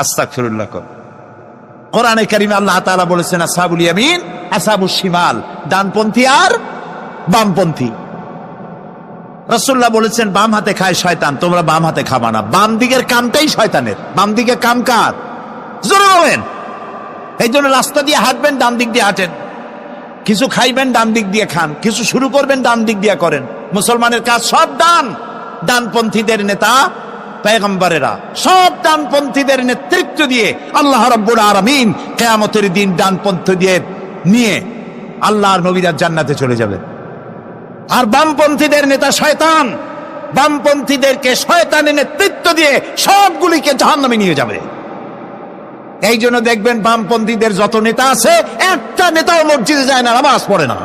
আস্তাগফিরুল্লাহ কর। কোরআনে কারিমে আল্লাহ তাআলা বলেছেন আসহাবুল ইয়ামিন আসহাবুশ শিমাল, ডানপন্থী আর বামপন্থী। রাসূলুল্লাহ বলেছেন বাম হাতে খায় শয়তান, তোমরা বাম হাতে খাবা না। বাম দিকের কামটাই শয়তানের। বাম দিকে কাম কার? জোরে বলেন। এই জন্য রাস্তা দিয়ে হাঁটবেন, ডান দিক দিয়ে হাঁটেন। কিছু খাইবেন, ডান দিক দিয়ে খান। কিছু শুরু করবেন, ডান দিক দিয়ে করেন। মুসলমানের কাজ সব ডান। ডানপন্থীদের নেতা পয়গম্বরেরা সব ডানপন্থীদের নেতৃত্ব দিয়ে আল্লাহ রাব্বুল আলামিন কিয়ামতের দিন ডানপন্থীদের নিয়ে আল্লাহর নবীরা জান্নাতে চলে যাবেন। আর বামপন্থীদের নেতা শয়তান, বামপন্থীদেরকে শয়তানের নেতৃত্ব দিয়ে সবগুলিকে জাহান্নামে নিয়ে যাবে। এই জন্য দেখবেন বামপন্থীদের যত নেতা আছে, একটা নেতাও মসজিদে যায় না, নামাজ পড়ে না।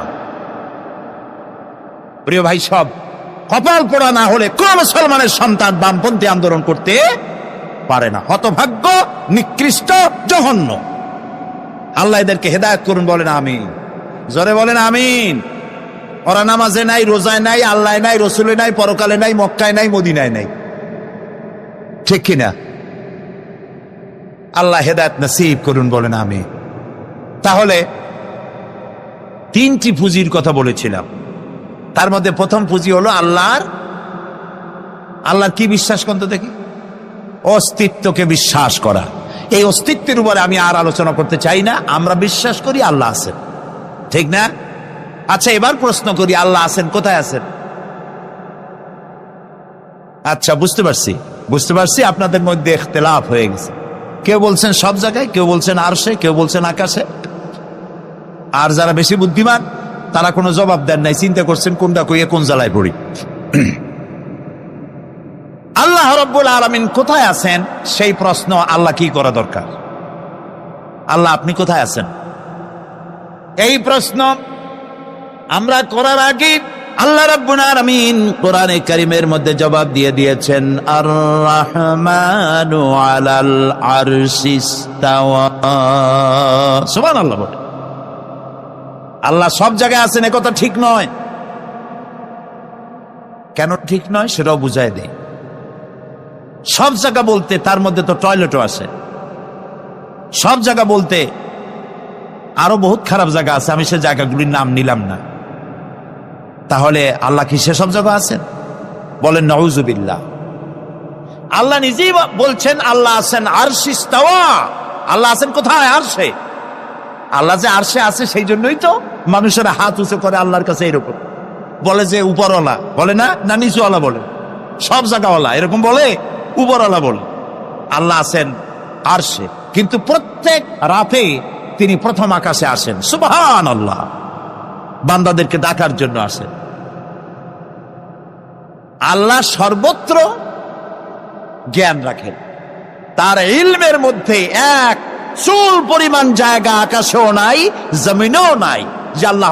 প্রিয় ভাই, সব কপাল পোড়া না হলে কোন মুসলমানের সন্তান বামপন্থী আন্দোলন করতে পারে না। হতভাগ্য, নিকৃষ্ট, জঘন্য। আল্লাহ এদেরকে হেদায়েত করুন, বলেন আমিন। জোরে বলেন আমিন। ওরা নামাজে নাই, রোজায় নাই, আল্লাহ নাই, রসুলে নাই, পরকালে নাই, মক্কায় নাই, মদিনায় নাই। ঠিক কিনা? আল্লাহ হেদায়েত নসিব করুন, বলেন আমিন। তাহলে তিনটি পুঁজির কথা বলেছিলাম। তার মধ্যে প্রথম পুঁজি হলো আল্লাহর কি বিশ্বাস করতে দেখি? অস্তিত্বকে বিশ্বাস করা। এই অস্তিত্বের উপরে আমি আর আলোচনা করতে চাই না। আমরা বিশ্বাস করি আল্লাহ আছেন, ঠিক না? আচ্ছা, এবার প্রশ্ন করি, আল্লাহ আছেন, কোথায় আছেন? আচ্ছা, বুঝতে পারছি আপনাদের মধ্যে ইখতিলাফ হয়ে গেছে। কেউ বলছেন সব জায়গায়, কেউ বলছেন আরশে, কেউ বলছেন আকাশে। আর যারা বেশি বুদ্ধিমান তারা কোনো জবাব দেন নাই, চিন্তা করছেন কোনটা কইয়ে কোন জ্বালায় পড়ি। আল্লাহ রাব্বুল আলামিন কোথায় আছেন সেই প্রশ্ন আল্লাহ কি করা দরকার? আল্লাহ আপনি কোথায় আছেন, এই প্রশ্ন আমরা করার আগে আল্লাহ রাব্বুল আলামিন কোরআনে কারীমের মধ্যে জবাব দিয়ে দিয়েছেন, আর রাহমানু আলাল আরশি ইস্তাওয়া। সুবহানাল্লাহ। বলে আল্লাহ সব জায়গায় আছেন, একথা ঠিক নয়। কেন ঠিক নয় সেটাও বুঝায় দেই। সব জায়গা বলতে তার মধ্যে তো টয়লেটও আছে। সব জায়গা বলতে আরো বহুত খারাপ জায়গা আছে, আমি সে জায়গাগুলির নাম নিলাম না। তাহলে আল্লাহ কি সেসব জায়গা আছেন? বলেন নাউজুবিল্লাহ। আল্লাহ নিজেই বলছেন আল্লাহ আছেন আরশে ইস্তাওয়া। আল্লাহ আছেন কোথায়? আরশে। আল্লাহ যে আরশে আছে সেই জন্যই তো মানুষেরা হাত উঁচু করে আল্লাহর কাছে। এরকম বলে যে উপরওয়ালা, বলে না, না নিচুওয়ালা বলে, সব জায়গাওয়ালা এরকম বলে, উপরওয়ালা বলে। আল্লাহ আছেন আরশে, কিন্তু প্রত্যেক রাতে তিনি প্রথম আকাশে আসেন। সুবহানাল্লাহ। বান্দাদেরকে ডাকার জন্য আসেন। আল্লাহ সর্বত্র জ্ঞান রাখেন। তার ইলমের মধ্যে এক চুল পরিমাণ জায়গা আকাশেও নাই, জমিনেও নাই যে আল্লাহ